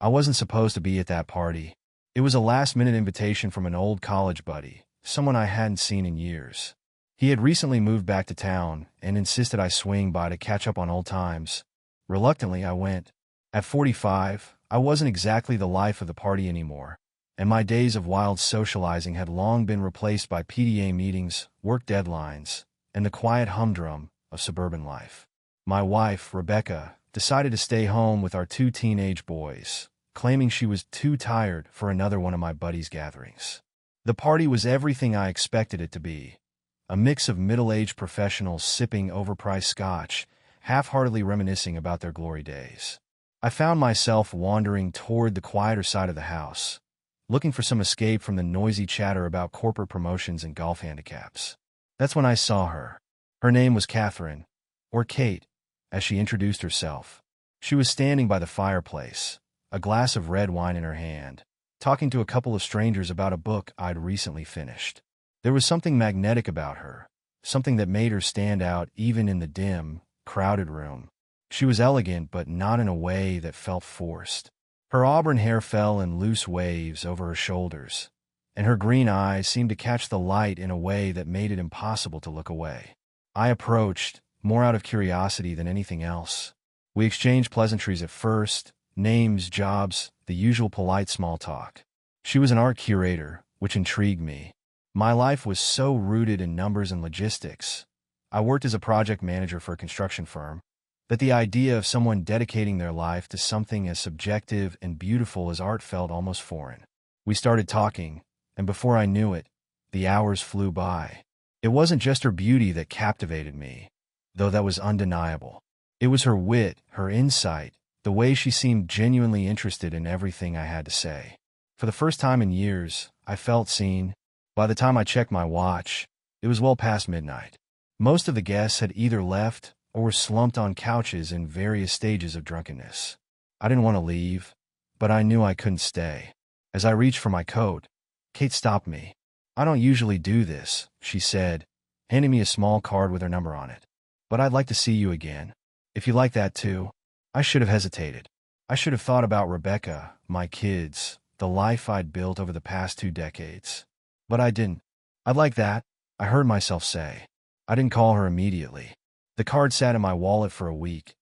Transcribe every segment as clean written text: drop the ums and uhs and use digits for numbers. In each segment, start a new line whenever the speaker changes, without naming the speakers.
I wasn't supposed to be at that party. It was a last-minute invitation from an old college buddy, someone I hadn't seen in years. He had recently moved back to town and insisted I swing by to catch up on old times. Reluctantly, I went. At 45, I wasn't exactly the life of the party anymore, and my days of wild socializing had long been replaced by PDA meetings, work deadlines, and the quiet humdrum of suburban life. My wife, Rebecca, decided to stay home with our 2 teenage boys, claiming she was too tired for another one of my buddies' gatherings. The party was everything I expected it to be, a mix of middle-aged professionals sipping overpriced scotch, half-heartedly reminiscing about their glory days. I found myself wandering toward the quieter side of the house, looking for some escape from the noisy chatter about corporate promotions and golf handicaps. That's when I saw her. Her name was Catherine, or Kate, as she introduced herself. She was standing by the fireplace, a glass of red wine in her hand, talking to a couple of strangers about a book I'd recently finished. There was something magnetic about her, something that made her stand out even in the dim, crowded room. She was elegant, but not in a way that felt forced. Her auburn hair fell in loose waves over her shoulders, and her green eyes seemed to catch the light in a way that made it impossible to look away. I approached, more out of curiosity than anything else. We exchanged pleasantries at first, names, jobs, the usual polite small talk. She was an art curator, which intrigued me. My life was so rooted in numbers and logistics. I worked as a project manager for a construction firm, that the idea of someone dedicating their life to something as subjective and beautiful as art felt almost foreign. We started talking, and before I knew it, the hours flew by. It wasn't just her beauty that captivated me, though that was undeniable. It was her wit, her insight, the way she seemed genuinely interested in everything I had to say. For the first time in years, I felt seen. By the time I checked my watch, it was well past midnight. Most of the guests had either left or were slumped on couches in various stages of drunkenness. I didn't want to leave, but I knew I couldn't stay. As I reached for my coat, Kate stopped me. "I don't usually do this," she said, handing me a small card with her number on it. "But I'd like to see you again. If you like that too." I should have hesitated. I should have thought about Rebecca, my kids, the life I'd built over the past 2 decades. But I didn't. "I'd like that," I heard myself say. I didn't call her immediately. The card sat in my wallet for a week,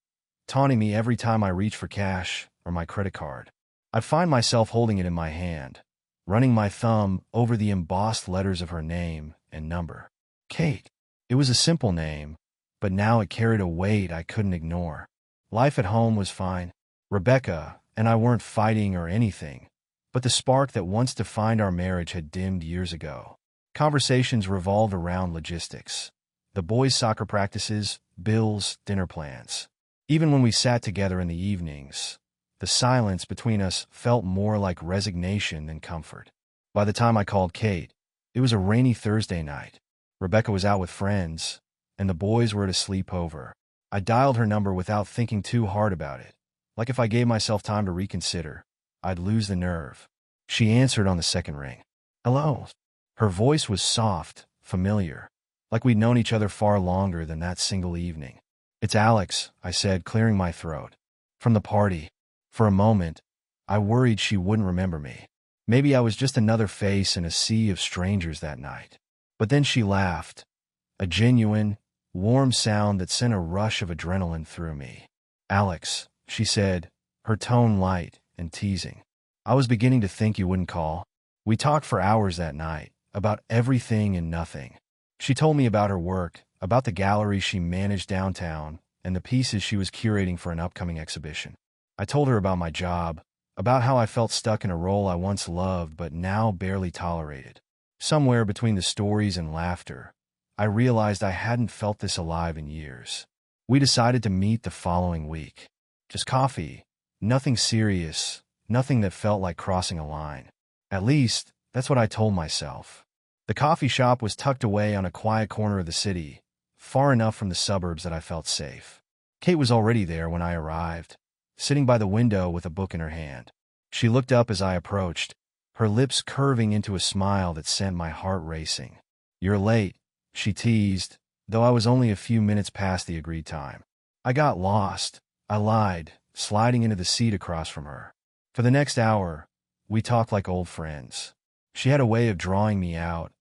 taunting me every time I reached for cash or my credit card. I'd find myself holding it in my hand, running my thumb over the embossed letters of her name and number. Kate. It was a simple name, but now it carried a weight I couldn't ignore. Life at home was fine. Rebecca and I weren't fighting or anything, but the spark that once defined our marriage had dimmed years ago. Conversations revolved around logistics. The boys' soccer practices, bills, dinner plans. Even when we sat together in the evenings, the silence between us felt more like resignation than comfort. By the time I called Kate, it was a rainy Thursday night. Rebecca was out with friends, and the boys were at a sleepover. I dialed her number without thinking too hard about it. Like if I gave myself time to reconsider, I'd lose the nerve. She answered on the second ring. "Hello." Her voice was soft, familiar, like we'd known each other far longer than that single evening. "It's Alex," I said, clearing my throat. "From the party." For a moment, I worried she wouldn't remember me. Maybe I was just another face in a sea of strangers that night. But then she laughed, a genuine, warm sound that sent a rush of adrenaline through me. "Alex," she said, her tone light and teasing. "I was beginning to think you wouldn't call." We talked for hours that night, about everything and nothing. She told me about her work, about the gallery she managed downtown, and the pieces she was curating for an upcoming exhibition. I told her about my job, about how I felt stuck in a role I once loved but now barely tolerated. Somewhere between the stories and laughter, I realized I hadn't felt this alive in years. We decided to meet the following week. Just coffee, nothing serious, nothing that felt like crossing a line. At least, that's what I told myself. The coffee shop was tucked away on a quiet corner of the city, far enough from the suburbs that I felt safe. Kate was already there when I arrived, sitting by the window with a book in her hand. She looked up as I approached, her lips curving into a smile that sent my heart racing. "You're late," she teased, though I was only a few minutes past the agreed time. "I got lost," I lied, sliding into the seat across from her. For the next hour, we talked like old friends. She had a way of drawing me out,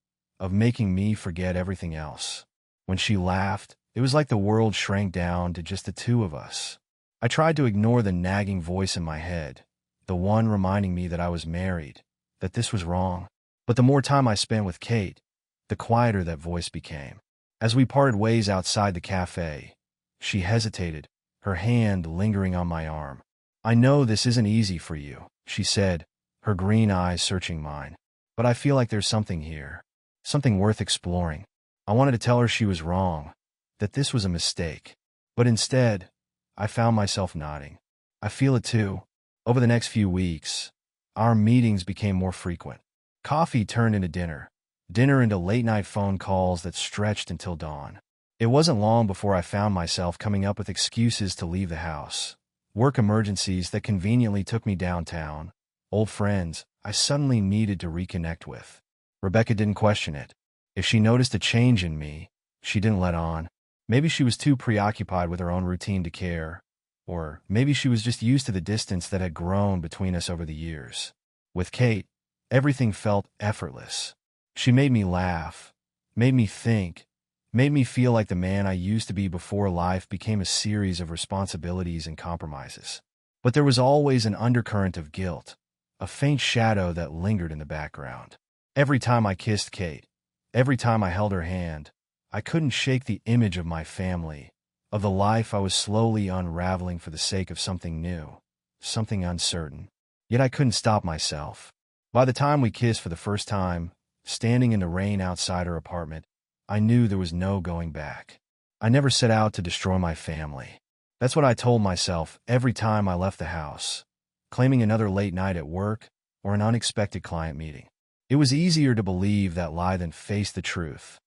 of making me forget everything else. When she laughed, it was like the world shrank down to just the two of us. I tried to ignore the nagging voice in my head, the one reminding me that I was married, that this was wrong. But the more time I spent with Kate, the quieter that voice became. As we parted ways outside the cafe, she hesitated, her hand lingering on my arm. "I know this isn't easy for you," she said, her green eyes searching mine. "But I feel like there's something here, something worth exploring." I wanted to tell her she was wrong, that this was a mistake. But instead, I found myself nodding. "I feel it too." Over the next few weeks, our meetings became more frequent. Coffee turned into dinner, dinner into late-night phone calls that stretched until dawn. It wasn't long before I found myself coming up with excuses to leave the house. Work emergencies that conveniently took me downtown, old friends I suddenly needed to reconnect with. Rebecca didn't question it. If she noticed a change in me, she didn't let on. Maybe she was too preoccupied with her own routine to care, or maybe she was just used to the distance that had grown between us over the years. With Kate, everything felt effortless. She made me laugh, made me think, made me feel like the man I used to be before life became a series of responsibilities and compromises. But there was always an undercurrent of guilt, a faint shadow that lingered in the background. Every time I kissed Kate, every time I held her hand, I couldn't shake the image of my family, of the life I was slowly unraveling for the sake of something new, something uncertain. Yet I couldn't stop myself. By the time we kissed for the first time, standing in the rain outside her apartment, I knew there was no going back. I never set out to destroy my family. That's what I told myself every time I left the house, claiming another late night at work or an unexpected client meeting. It was easier to believe that lie than face the truth.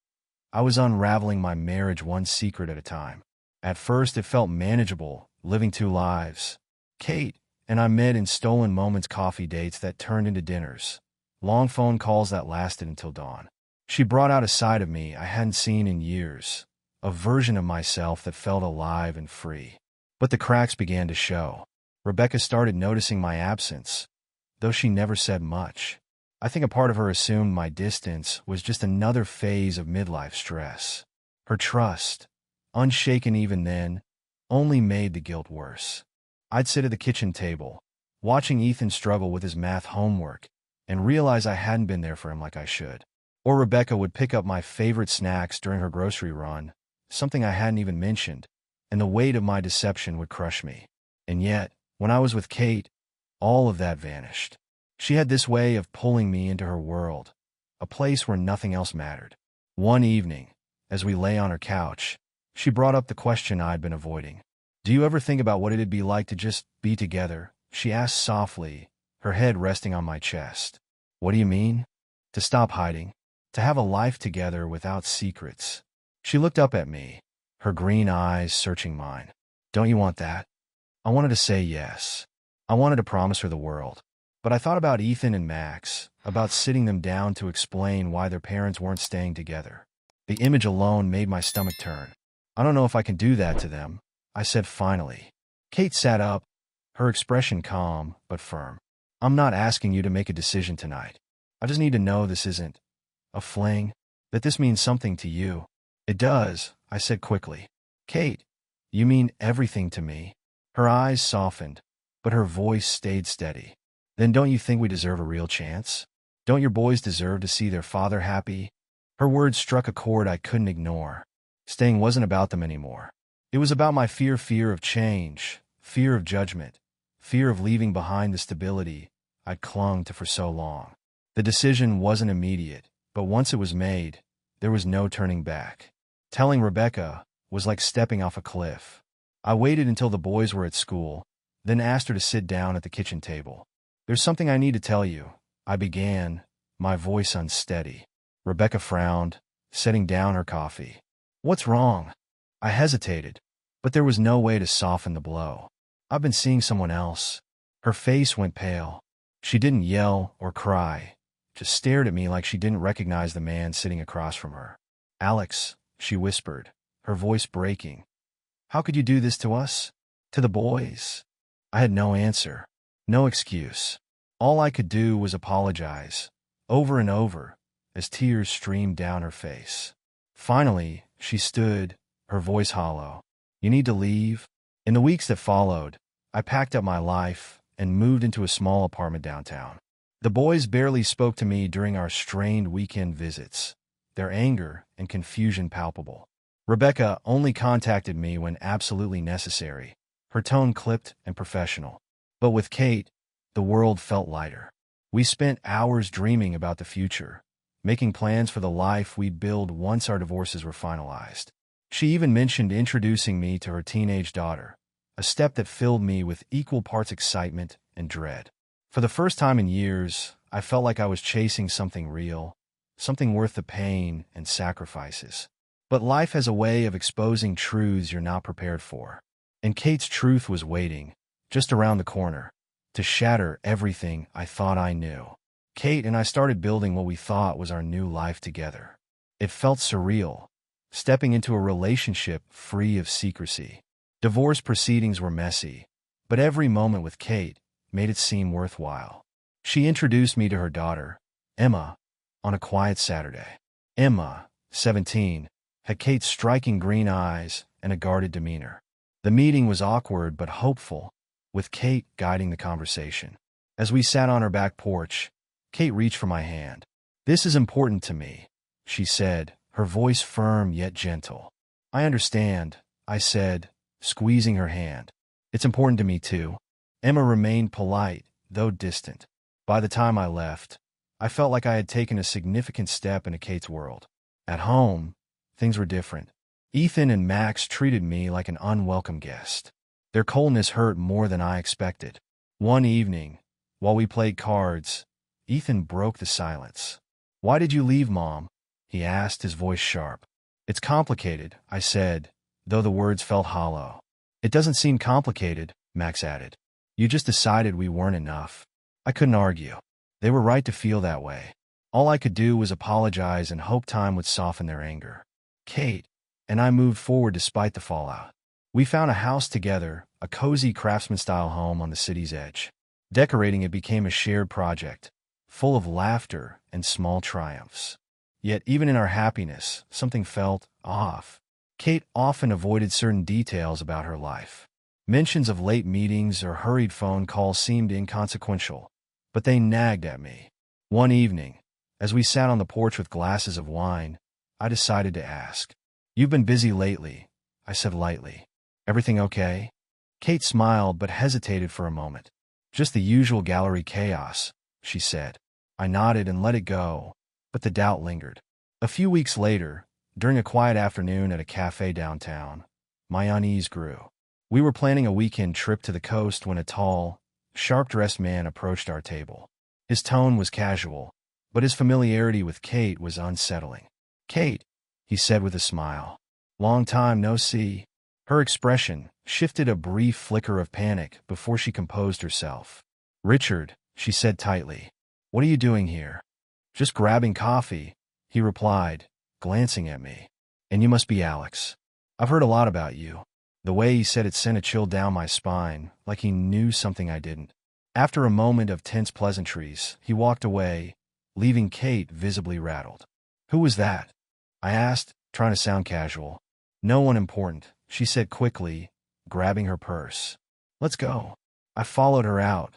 I was unraveling my marriage one secret at a time. At first, it felt manageable, living two lives. Kate and I met in stolen moments coffee dates that turned into dinners, long phone calls that lasted until dawn. She brought out a side of me I hadn't seen in years, a version of myself that felt alive and free. But the cracks began to show. Rebecca started noticing my absence, though she never said much. I think a part of her assumed my distance was just another phase of midlife stress. Her trust, unshaken even then, only made the guilt worse. I'd sit at the kitchen table, watching Ethan struggle with his math homework, and realize I hadn't been there for him like I should. Or Rebecca would pick up my favorite snacks during her grocery run, something I hadn't even mentioned, and the weight of my deception would crush me. And yet, when I was with Kate, all of that vanished. She had this way of pulling me into her world, a place where nothing else mattered. One evening, as we lay on her couch, she brought up the question I'd been avoiding. "Do you ever think about what it'd be like to just be together?" she asked softly, her head resting on my chest. "What do you mean?" "To stop hiding, to have a life together without secrets." She looked up at me, her green eyes searching mine. "Don't you want that?" I wanted to say yes. I wanted to promise her the world. But I thought about Ethan and Max, about sitting them down to explain why their parents weren't staying together. The image alone made my stomach turn. "I don't know if I can do that to them," I said finally. Kate sat up, her expression calm but firm. "I'm not asking you to make a decision tonight. I just need to know this isn't a fling, that this means something to you." "It does," I said quickly. "Kate, you mean everything to me." Her eyes softened, but her voice stayed steady. "Then don't you think we deserve a real chance? Don't your boys deserve to see their father happy?" Her words struck a chord I couldn't ignore. Staying wasn't about them anymore. It was about my fear of change, fear of judgment, fear of leaving behind the stability I'd clung to for so long. The decision wasn't immediate, but once it was made, there was no turning back. Telling Rebecca was like stepping off a cliff. I waited until the boys were at school, then asked her to sit down at the kitchen table. "There's something I need to tell you," I began, my voice unsteady. Rebecca frowned, setting down her coffee. "What's wrong?" I hesitated, but there was no way to soften the blow. "I've been seeing someone else." Her face went pale. She didn't yell or cry, just stared at me like she didn't recognize the man sitting across from her. "Alex," she whispered, her voice breaking. "How could you do this to us? To the boys?" I had no answer. No excuse. All I could do was apologize, over and over, as tears streamed down her face. Finally, she stood, her voice hollow. You need to leave? In the weeks that followed, I packed up my life and moved into a small apartment downtown. The boys barely spoke to me during our strained weekend visits, their anger and confusion palpable. Rebecca only contacted me when absolutely necessary, her tone clipped and professional. But with Kate, the world felt lighter. We spent hours dreaming about the future, making plans for the life we'd build once our divorces were finalized. She even mentioned introducing me to her teenage daughter, a step that filled me with equal parts excitement and dread. For the first time in years, I felt like I was chasing something real, something worth the pain and sacrifices. But life has a way of exposing truths you're not prepared for. And Kate's truth was waiting, just around the corner, to shatter everything I thought I knew. Kate and I started building what we thought was our new life together. It felt surreal, stepping into a relationship free of secrecy. Divorce proceedings were messy, but every moment with Kate made it seem worthwhile. She introduced me to her daughter, Emma, on a quiet Saturday. Emma, 17, had Kate's striking green eyes and a guarded demeanor. The meeting was awkward but hopeful, with Kate guiding the conversation. As we sat on her back porch, Kate reached for my hand. "This is important to me," she said, her voice firm yet gentle. "I understand," I said, squeezing her hand. "It's important to me too." Emma remained polite, though distant. By the time I left, I felt like I had taken a significant step into Kate's world. At home, things were different. Ethan and Max treated me like an unwelcome guest. Their coldness hurt more than I expected. One evening, while we played cards, Ethan broke the silence. "Why did you leave, Mom?" he asked, his voice sharp. "It's complicated," I said, though the words felt hollow. "It doesn't seem complicated," Max added. "You just decided we weren't enough." I couldn't argue. They were right to feel that way. All I could do was apologize and hope time would soften their anger. Kate and I moved forward despite the fallout. We found a house together, a cozy craftsman-style home on the city's edge. Decorating it became a shared project, full of laughter and small triumphs. Yet even in our happiness, something felt off. Kate often avoided certain details about her life. Mentions of late meetings or hurried phone calls seemed inconsequential, but they nagged at me. One evening, as we sat on the porch with glasses of wine, I decided to ask. "You've been busy lately," I said lightly. "Everything okay?" Kate smiled but hesitated for a moment. "Just the usual gallery chaos," she said. I nodded and let it go, but the doubt lingered. A few weeks later, during a quiet afternoon at a cafe downtown, my unease grew. We were planning a weekend trip to the coast when a tall, sharp-dressed man approached our table. His tone was casual, but his familiarity with Kate was unsettling. "Kate," he said with a smile. "Long time no see." Her expression shifted a brief flicker of panic before she composed herself. "Richard," she said tightly, "what are you doing here?" "Just grabbing coffee," he replied, glancing at me. "And you must be Alex. I've heard a lot about you." The way he said it sent a chill down my spine, like he knew something I didn't. After a moment of tense pleasantries, he walked away, leaving Kate visibly rattled. "Who was that?" I asked, trying to sound casual. "No one important," she said quickly, grabbing her purse. "Let's go." I followed her out,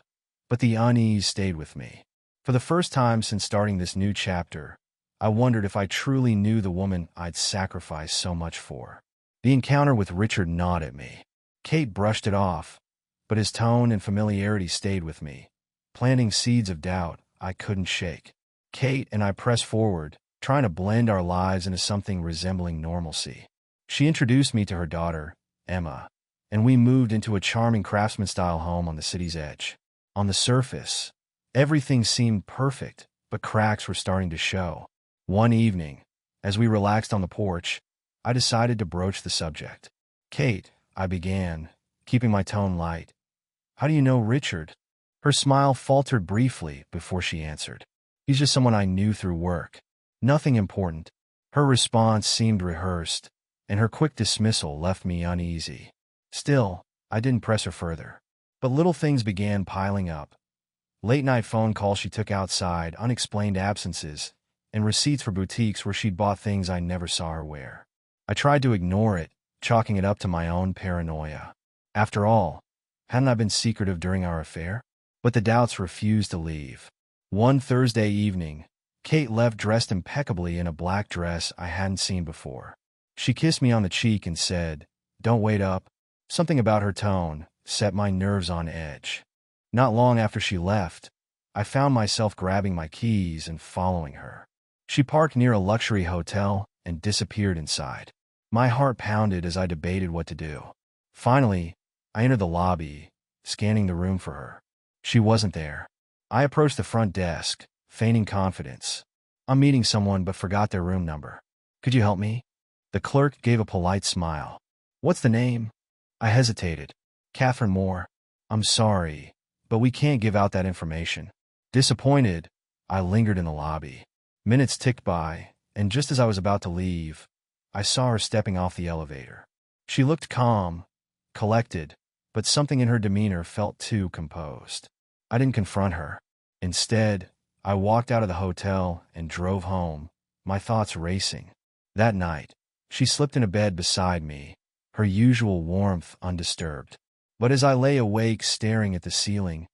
but the unease stayed with me. For the first time since starting this new chapter, I wondered if I truly knew the woman I'd sacrificed so much for. The encounter with Richard gnawed at me. Kate brushed it off, but his tone and familiarity stayed with me, planting seeds of doubt I couldn't shake. Kate and I pressed forward, trying to blend our lives into something resembling normalcy. She introduced me to her daughter, Emma, and we moved into a charming craftsman-style home on the city's edge. On the surface, everything seemed perfect, but cracks were starting to show. One evening, as we relaxed on the porch, I decided to broach the subject. "Kate," I began, keeping my tone light, "how do you know Richard?" Her smile faltered briefly before she answered. "He's just someone I knew through work. Nothing important." Her response seemed rehearsed, and her quick dismissal left me uneasy. Still, I didn't press her further. But little things began piling up. Late-night phone calls she took outside, unexplained absences, and receipts for boutiques where she'd bought things I never saw her wear. I tried to ignore it, chalking it up to my own paranoia. After all, hadn't I been secretive during our affair? But the doubts refused to leave. One Thursday evening, Kate left dressed impeccably in a black dress I hadn't seen before. She kissed me on the cheek and said, "Don't wait up." Something about her tone set my nerves on edge. Not long after she left, I found myself grabbing my keys and following her. She parked near a luxury hotel and disappeared inside. My heart pounded as I debated what to do. Finally, I entered the lobby, scanning the room for her. She wasn't there. I approached the front desk, feigning confidence. "I'm meeting someone but forgot their room number. Could you help me?" The clerk gave a polite smile. "What's the name?" I hesitated. "Catherine Moore." "I'm sorry, but we can't give out that information." Disappointed, I lingered in the lobby. Minutes ticked by, and just as I was about to leave, I saw her stepping off the elevator. She looked calm, collected, but something in her demeanor felt too composed. I didn't confront her. Instead, I walked out of the hotel and drove home, my thoughts racing. That night, she slipped into bed beside me, her usual warmth undisturbed. But as I lay awake staring at the ceiling,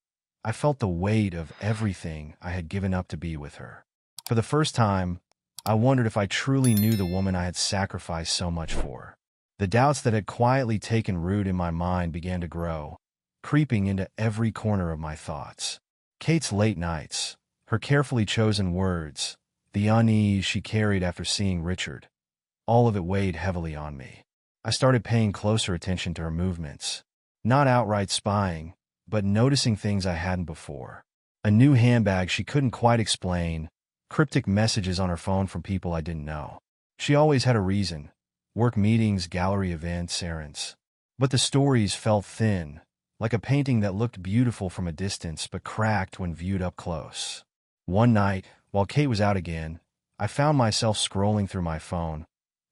I felt the weight of everything I had given up to be with her. For the first time, I wondered if I truly knew the woman I had sacrificed so much for. The doubts that had quietly taken root in my mind began to grow, creeping into every corner of my thoughts. Kate's late nights, her carefully chosen words, the unease she carried after seeing Richard, all of it weighed heavily on me. I started paying closer attention to her movements, not outright spying, but noticing things I hadn't before. A new handbag she couldn't quite explain, cryptic messages on her phone from people I didn't know. She always had a reason: work meetings, gallery events, errands. But the stories felt thin, like a painting that looked beautiful from a distance but cracked when viewed up close. One night, while Kate was out again, I found myself scrolling through my phone,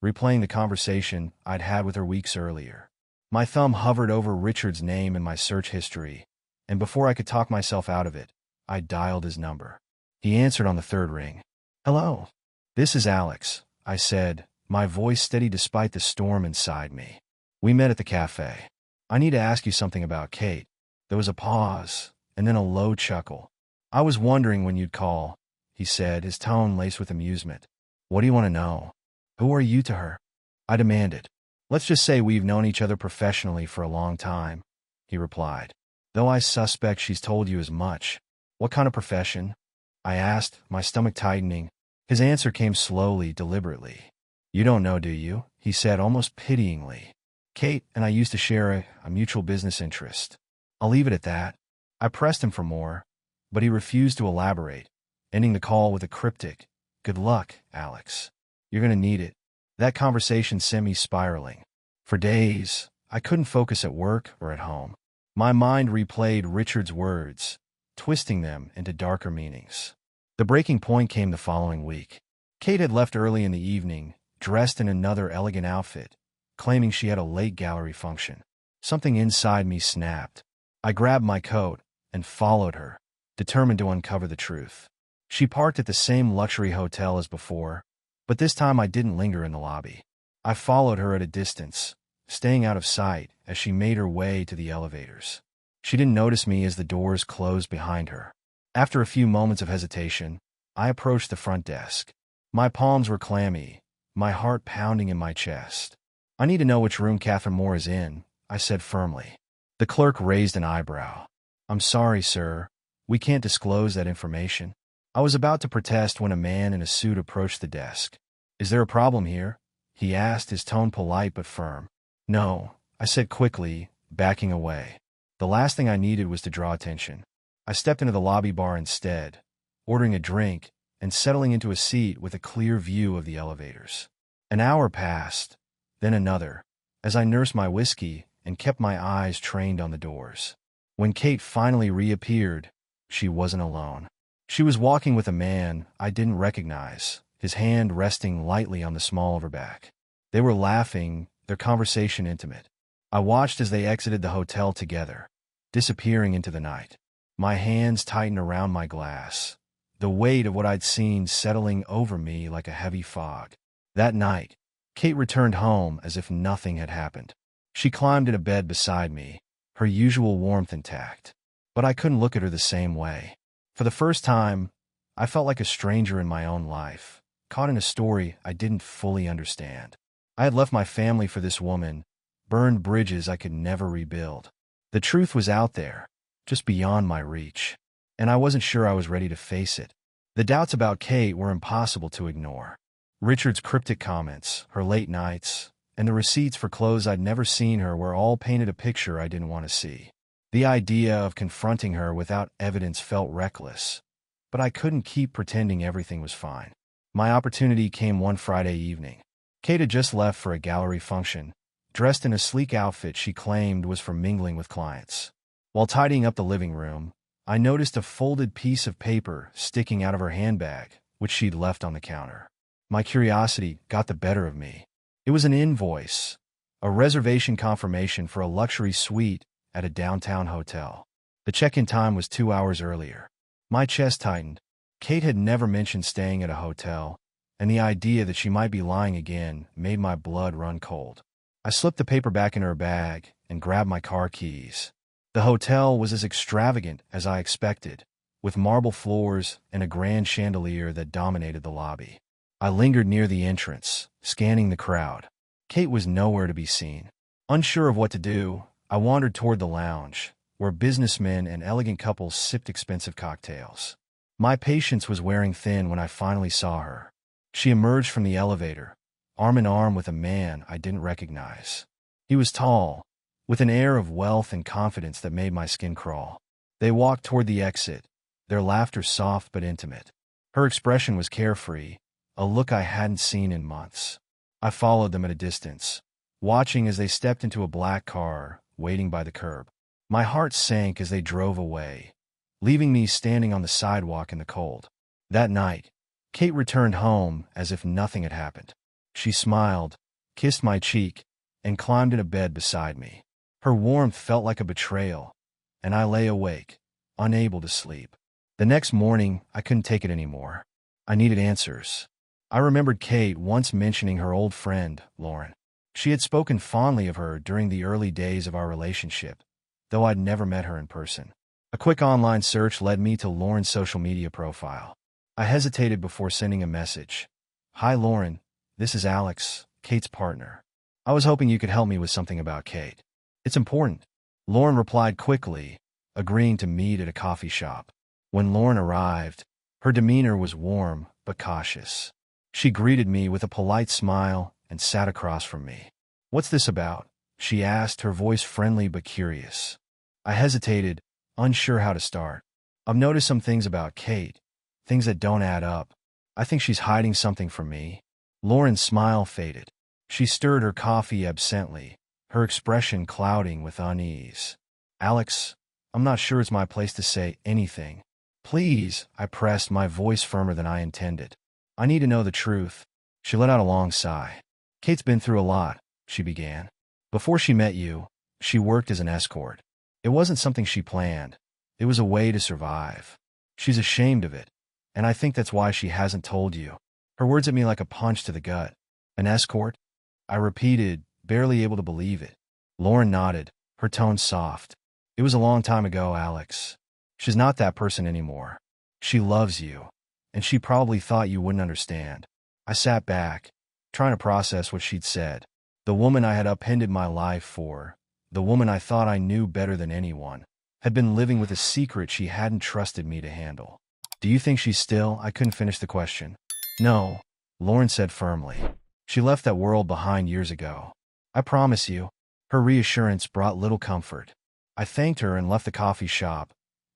replaying the conversation I'd had with her weeks earlier. My thumb hovered over Richard's name in my search history, and before I could talk myself out of it, I dialed his number. He answered on the third ring. "Hello. This is Alex," I said, my voice steady despite the storm inside me. "We met at the cafe. I need to ask you something about Kate." There was a pause, and then a low chuckle. "I was wondering when you'd call," he said, his tone laced with amusement. "What do you want to know?" "Who are you to her?" I demanded. "Let's just say we've known each other professionally for a long time," he replied. "Though I suspect she's told you as much." "What kind of profession?" I asked, my stomach tightening. His answer came slowly, deliberately. "You don't know, do you?" he said, almost pityingly. "Kate and I used to share a mutual business interest." "I'll leave it at that." I pressed him for more, but he refused to elaborate, ending the call with a cryptic, "Good luck, Alex. You're going to need it." That conversation sent me spiraling. For days, I couldn't focus at work or at home. My mind replayed Richard's words, twisting them into darker meanings. The breaking point came the following week. Kate had left early in the evening, dressed in another elegant outfit, claiming she had a late gallery function. Something inside me snapped. I grabbed my coat and followed her, determined to uncover the truth. She parked at the same luxury hotel as before, but this time I didn't linger in the lobby. I followed her at a distance, staying out of sight as she made her way to the elevators. She didn't notice me as the doors closed behind her. After a few moments of hesitation, I approached the front desk. My palms were clammy, my heart pounding in my chest. "I need to know which room Catherine Moore is in," I said firmly. The clerk raised an eyebrow. "I'm sorry, sir. We can't disclose that information." I was about to protest when a man in a suit approached the desk. "Is there a problem here?" he asked, his tone polite but firm. "No," I said quickly, backing away. The last thing I needed was to draw attention. I stepped into the lobby bar instead, ordering a drink and settling into a seat with a clear view of the elevators. An hour passed, then another, as I nursed my whiskey and kept my eyes trained on the doors. When Kate finally reappeared, she wasn't alone. She was walking with a man I didn't recognize, his hand resting lightly on the small of her back. They were laughing, their conversation intimate. I watched as they exited the hotel together, disappearing into the night. My hands tightened around my glass, the weight of what I'd seen settling over me like a heavy fog. That night, Kate returned home as if nothing had happened. She climbed into bed beside me, her usual warmth intact. But I couldn't look at her the same way. For the first time, I felt like a stranger in my own life, caught in a story I didn't fully understand. I had left my family for this woman, burned bridges I could never rebuild. The truth was out there, just beyond my reach, and I wasn't sure I was ready to face it. The doubts about Kate were impossible to ignore. Richard's cryptic comments, her late nights, and the receipts for clothes I'd never seen her were all painted a picture I didn't want to see. The idea of confronting her without evidence felt reckless, but I couldn't keep pretending everything was fine. My opportunity came one Friday evening. Kate had just left for a gallery function, dressed in a sleek outfit she claimed was for mingling with clients. While tidying up the living room, I noticed a folded piece of paper sticking out of her handbag, which she'd left on the counter. My curiosity got the better of me. It was an invoice, a reservation confirmation for a luxury suite at a downtown hotel. The check-in time was 2 hours earlier. My chest tightened. Kate had never mentioned staying at a hotel, and the idea that she might be lying again made my blood run cold. I slipped the paper back in her bag and grabbed my car keys. The hotel was as extravagant as I expected, with marble floors and a grand chandelier that dominated the lobby. I lingered near the entrance, scanning the crowd. Kate was nowhere to be seen. Unsure of what to do, I wandered toward the lounge, where businessmen and elegant couples sipped expensive cocktails. My patience was wearing thin when I finally saw her. She emerged from the elevator, arm in arm with a man I didn't recognize. He was tall, with an air of wealth and confidence that made my skin crawl. They walked toward the exit, their laughter soft but intimate. Her expression was carefree, a look I hadn't seen in months. I followed them at a distance, watching as they stepped into a black car, waiting by the curb. My heart sank as they drove away, leaving me standing on the sidewalk in the cold. That night, Kate returned home as if nothing had happened. She smiled, kissed my cheek, and climbed into bed beside me. Her warmth felt like a betrayal, and I lay awake, unable to sleep. The next morning, I couldn't take it anymore. I needed answers. I remembered Kate once mentioning her old friend, Lauren. She had spoken fondly of her during the early days of our relationship, though I'd never met her in person. A quick online search led me to Lauren's social media profile. I hesitated before sending a message. "Hi, Lauren. This is Alex, Kate's partner. I was hoping you could help me with something about Kate. It's important." Lauren replied quickly, agreeing to meet at a coffee shop. When Lauren arrived, her demeanor was warm but cautious. She greeted me with a polite smile and sat across from me. "What's this about?" she asked, her voice friendly but curious. I hesitated, unsure how to start. "I've noticed some things about Kate, things that don't add up. I think she's hiding something from me." Lauren's smile faded. She stirred her coffee absently, her expression clouding with unease. "Alex, I'm not sure it's my place to say anything." "Please," I pressed, my voice firmer than I intended. "I need to know the truth." She let out a long sigh. "Kate's been through a lot," she began. "Before she met you, she worked as an escort. It wasn't something she planned. It was a way to survive. She's ashamed of it, and I think that's why she hasn't told you." Her words hit me like a punch to the gut. "An escort?" I repeated, barely able to believe it. Lauren nodded, her tone soft. "It was a long time ago, Alex. She's not that person anymore. She loves you, and she probably thought you wouldn't understand." I sat back, trying to process what she'd said. The woman I had upended my life for, the woman I thought I knew better than anyone, had been living with a secret she hadn't trusted me to handle. "Do you think she's still—" I couldn't finish the question. "No," Lauren said firmly. "She left that world behind years ago. I promise you." Her reassurance brought little comfort. I thanked her and left the coffee shop,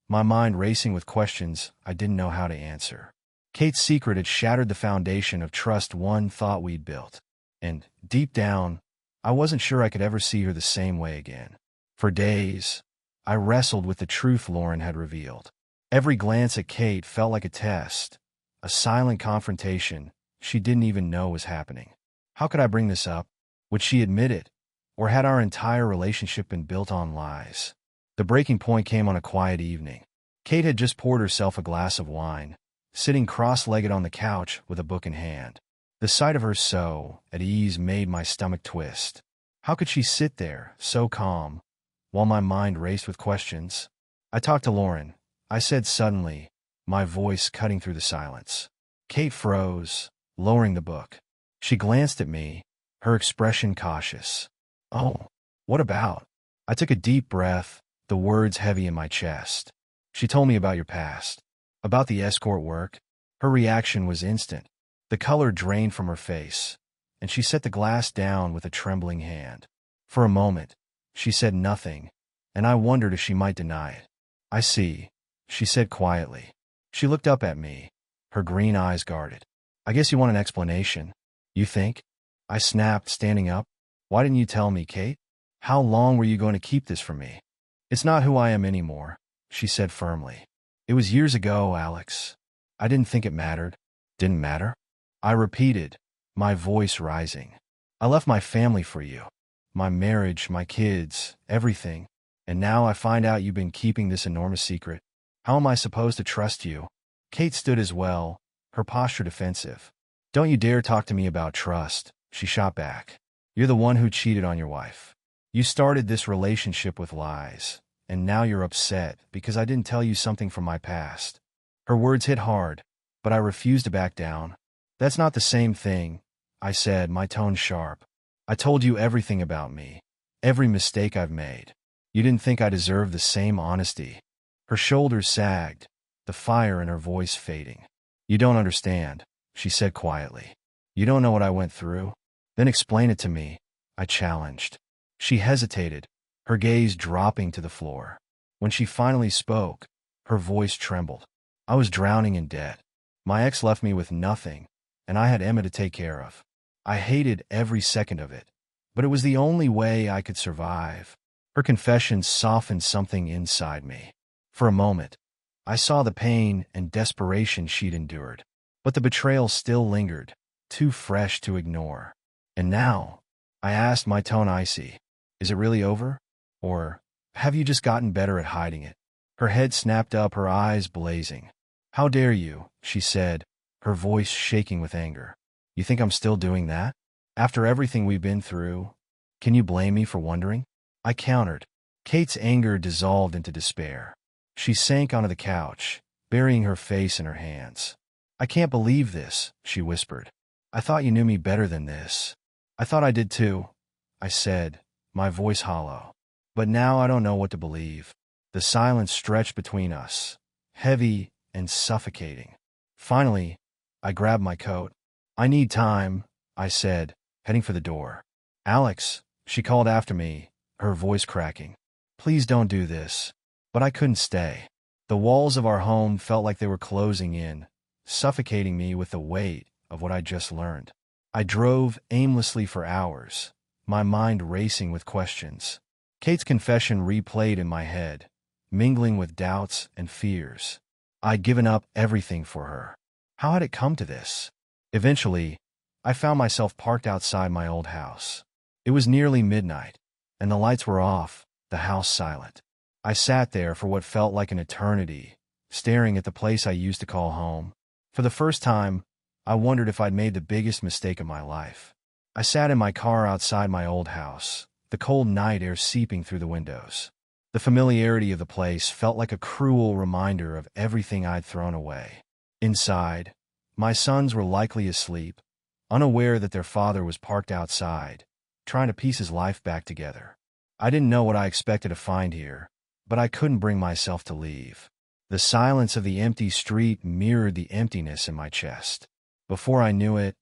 my mind racing with questions I didn't know how to answer. Kate's secret had shattered the foundation of trust one thought we'd built. And, deep down, I wasn't sure I could ever see her the same way again. For days, I wrestled with the truth Lauren had revealed. Every glance at Kate felt like a test, a silent confrontation she didn't even know was happening. How could I bring this up? Would she admit it? Or had our entire relationship been built on lies? The breaking point came on a quiet evening. Kate had just poured herself a glass of wine, sitting cross-legged on the couch with a book in hand. The sight of her so at ease made my stomach twist. How could she sit there, so calm, while my mind raced with questions? I talked to Lauren, I said suddenly, my voice cutting through the silence. Kate froze, lowering the book. She glanced at me, her expression cautious. Oh, what about? I took a deep breath, the words heavy in my chest. She told me about your past, about the escort work. Her reaction was instant. The color drained from her face, and she set the glass down with a trembling hand. For a moment, she said nothing, and I wondered if she might deny it. I see, she said quietly. She looked up at me, her green eyes guarded. I guess you want an explanation, you think? I snapped, standing up. Why didn't you tell me, Kate? How long were you going to keep this from me? It's not who I am anymore, she said firmly. It was years ago, Alex. I didn't think it mattered. Didn't matter? I repeated, my voice rising. I left my family for you. My marriage, my kids, everything. And now I find out you've been keeping this enormous secret. How am I supposed to trust you? Kate stood as well, her posture defensive. Don't you dare talk to me about trust, she shot back. You're the one who cheated on your wife. You started this relationship with lies, and now you're upset because I didn't tell you something from my past. Her words hit hard, but I refused to back down. That's not the same thing, I said, my tone sharp. I told you everything about me, every mistake I've made. You didn't think I deserved the same honesty. Her shoulders sagged, the fire in her voice fading. You don't understand, she said quietly. You don't know what I went through? Then explain it to me, I challenged. She hesitated, her gaze dropping to the floor. When she finally spoke, her voice trembled. I was drowning in debt. My ex left me with nothing, and I had Emma to take care of. I hated every second of it, but it was the only way I could survive. Her confession softened something inside me. For a moment, I saw the pain and desperation she'd endured, but the betrayal still lingered, too fresh to ignore. And now, I asked, my tone icy, is it really over? Or have you just gotten better at hiding it? Her head snapped up, her eyes blazing. How dare you, she said, her voice shaking with anger. You think I'm still doing that? After everything we've been through, can you blame me for wondering? I countered. Kate's anger dissolved into despair. She sank onto the couch, burying her face in her hands. I can't believe this, she whispered. I thought you knew me better than this. I thought I did too, I said, my voice hollow. But now I don't know what to believe. The silence stretched between us, heavy and suffocating. Finally, I grabbed my coat. I need time, I said, heading for the door. Alex, she called after me, her voice cracking. Please don't do this. But I couldn't stay. The walls of our home felt like they were closing in, suffocating me with the weight of what I'd just learned. I drove aimlessly for hours, my mind racing with questions. Kate's confession replayed in my head, mingling with doubts and fears. I'd given up everything for her. How had it come to this? Eventually, I found myself parked outside my old house. It was nearly midnight, and the lights were off, the house silent. I sat there for what felt like an eternity, staring at the place I used to call home. For the first time, I wondered if I'd made the biggest mistake of my life. I sat in my car outside my old house, the cold night air seeping through the windows. The familiarity of the place felt like a cruel reminder of everything I'd thrown away. Inside, my sons were likely asleep, unaware that their father was parked outside, trying to piece his life back together. I didn't know what I expected to find here, but I couldn't bring myself to leave. The silence of the empty street mirrored the emptiness in my chest. Before I knew it,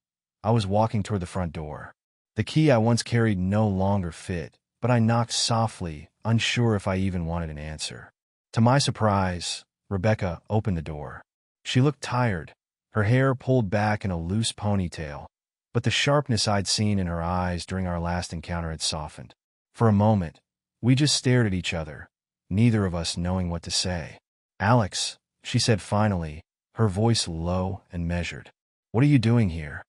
I was walking toward the front door. The key I once carried no longer fit, but I knocked softly, unsure if I even wanted an answer. To my surprise, Rebecca opened the door. She looked tired, her hair pulled back in a loose ponytail, but the sharpness I'd seen in her eyes during our last encounter had softened. For a moment, we just stared at each other, neither of us knowing what to say. Alex, she said finally, her voice low and measured. What are you doing here?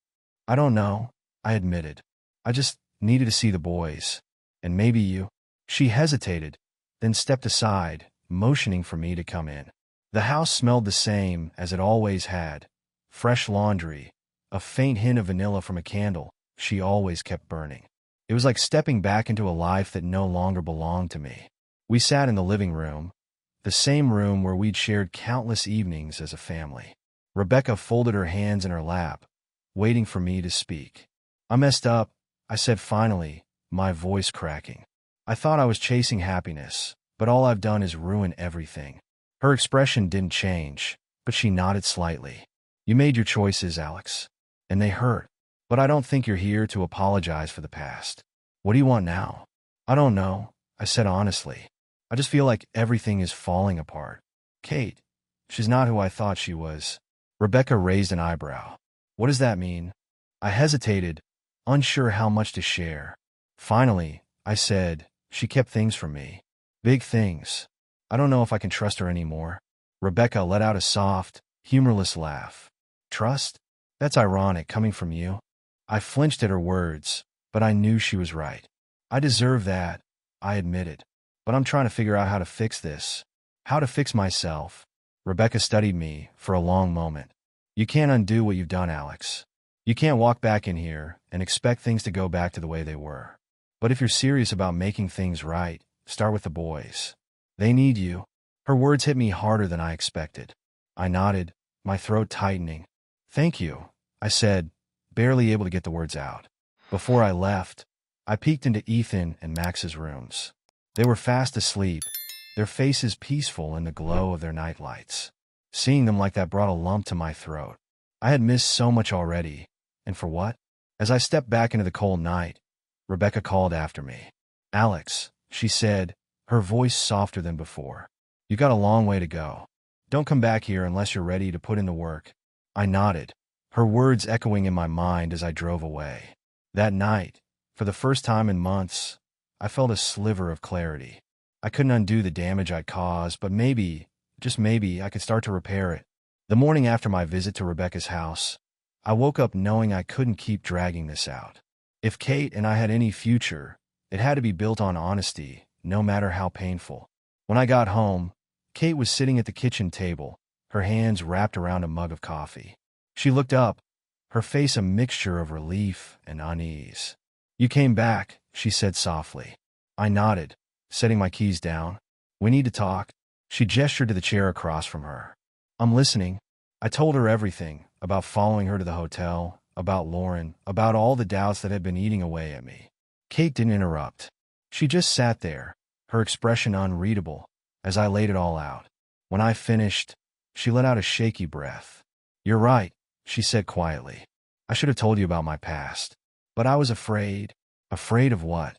I don't know, I admitted. I just needed to see the boys. And maybe you. She hesitated, then stepped aside, motioning for me to come in. The house smelled the same as it always had: fresh laundry, a faint hint of vanilla from a candle she always kept burning. It was like stepping back into a life that no longer belonged to me. We sat in the living room, the same room where we'd shared countless evenings as a family. Rebecca folded her hands in her lap, waiting for me to speak. "I messed up," I said finally, my voice cracking. "I thought I was chasing happiness, but all I've done is ruin everything." Her expression didn't change, but she nodded slightly. "You made your choices, Alex, and they hurt. But I don't think you're here to apologize for the past. What do you want now?" "I don't know," I said honestly. "I just feel like everything is falling apart. Kate, she's not who I thought she was." Rebecca raised an eyebrow. "What does that mean?" I hesitated, unsure how much to share. Finally, I said, "She kept things from me. Big things. I don't know if I can trust her anymore." Rebecca let out a soft, humorless laugh. "Trust? That's ironic coming from you." I flinched at her words, but I knew she was right. "I deserve that," I admitted. "But I'm trying to figure out how to fix this. How to fix myself." Rebecca studied me for a long moment. "You can't undo what you've done, Alex. You can't walk back in here and expect things to go back to the way they were. But if you're serious about making things right, start with the boys. They need you." Her words hit me harder than I expected. I nodded, my throat tightening. "Thank you," I said, barely able to get the words out. Before I left, I peeked into Ethan and Max's rooms. They were fast asleep, their faces peaceful in the glow of their nightlights. Seeing them like that brought a lump to my throat. I had missed so much already, and for what? As I stepped back into the cold night, Rebecca called after me. "Alex," she said, her voice softer than before. "You got a long way to go. Don't come back here unless you're ready to put in the work." I nodded, her words echoing in my mind as I drove away. That night, for the first time in months, I felt a sliver of clarity. I couldn't undo the damage I'd caused, but maybe, just maybe, I could start to repair it. The morning after my visit to Rebecca's house, I woke up knowing I couldn't keep dragging this out. If Kate and I had any future, it had to be built on honesty, no matter how painful. When I got home, Kate was sitting at the kitchen table, her hands wrapped around a mug of coffee. She looked up, her face a mixture of relief and unease. "You came back," she said softly. I nodded, setting my keys down. "We need to talk." She gestured to the chair across from her. "I'm listening." I told her everything, about following her to the hotel, about Lauren, about all the doubts that had been eating away at me. Kate didn't interrupt. She just sat there, her expression unreadable, as I laid it all out. When I finished, she let out a shaky breath. "You're right," she said quietly. "I should have told you about my past. But I was afraid." "Afraid of what?"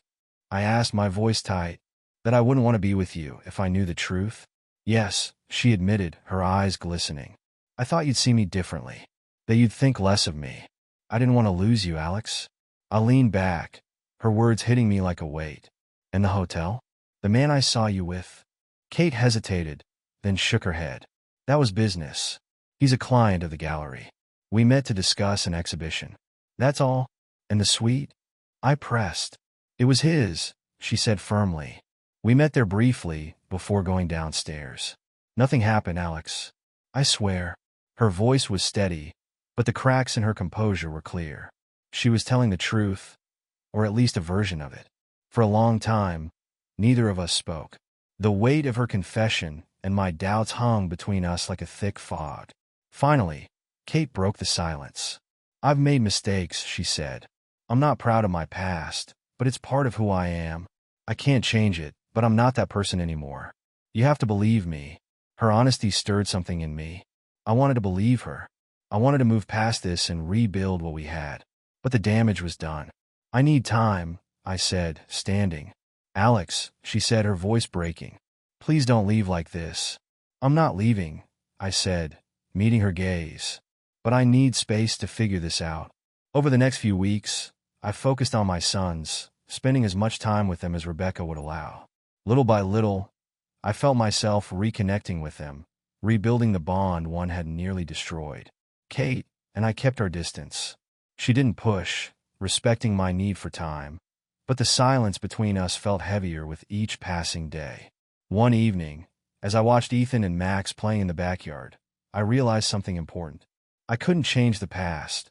I asked, my voice tight. "That I wouldn't want to be with you if I knew the truth." "Yes," she admitted, her eyes glistening. "I thought you'd see me differently, that you'd think less of me. I didn't want to lose you, Alex." I leaned back, her words hitting me like a weight. "In the hotel? The man I saw you with?" Kate hesitated, then shook her head. "That was business. He's a client of the gallery. We met to discuss an exhibition. That's all." "And the suite?" I pressed. "It was his," she said firmly. "We met there briefly before going downstairs. Nothing happened, Alex. I swear." Her voice was steady, but the cracks in her composure were clear. She was telling the truth, or at least a version of it. For a long time, neither of us spoke. The weight of her confession and my doubts hung between us like a thick fog. Finally, Kate broke the silence. "I've made mistakes," she said. "I'm not proud of my past, but it's part of who I am. I can't change it, but I'm not that person anymore. You have to believe me." Her honesty stirred something in me. I wanted to believe her. I wanted to move past this and rebuild what we had. But the damage was done. "I need time," I said, standing. "Alex," she said, her voice breaking. "Please don't leave like this." "I'm not leaving," I said, meeting her gaze. "But I need space to figure this out." Over the next few weeks, I focused on my sons, spending as much time with them as Rebecca would allow. Little by little, I felt myself reconnecting with them, rebuilding the bond one had nearly destroyed. Kate and I kept our distance. She didn't push, respecting my need for time, but the silence between us felt heavier with each passing day. One evening, as I watched Ethan and Max playing in the backyard, I realized something important. I couldn't change the past,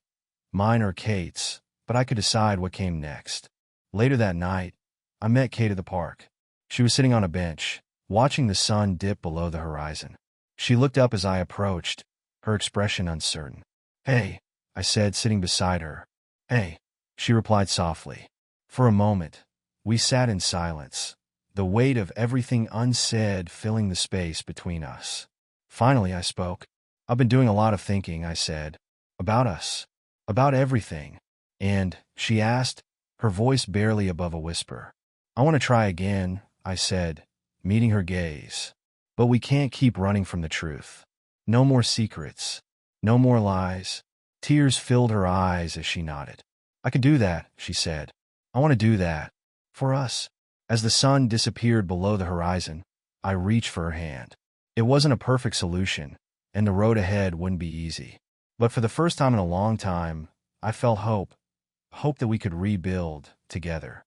mine or Kate's, but I could decide what came next. Later that night, I met Kate at the park. She was sitting on a bench, watching the sun dip below the horizon. She looked up as I approached, her expression uncertain. "Hey," I said, sitting beside her. "Hey," she replied softly. For a moment, we sat in silence, the weight of everything unsaid filling the space between us. Finally, I spoke. "I've been doing a lot of thinking," I said. "About us. About everything." "And?" she asked, her voice barely above a whisper. "I want to try again," I said, meeting her gaze. "But we can't keep running from the truth. No more secrets. No more lies." Tears filled her eyes as she nodded. "I can do that," she said. "I want to do that. For us." As the sun disappeared below the horizon, I reached for her hand. It wasn't a perfect solution, and the road ahead wouldn't be easy. But for the first time in a long time, I felt hope. Hope that we could rebuild together.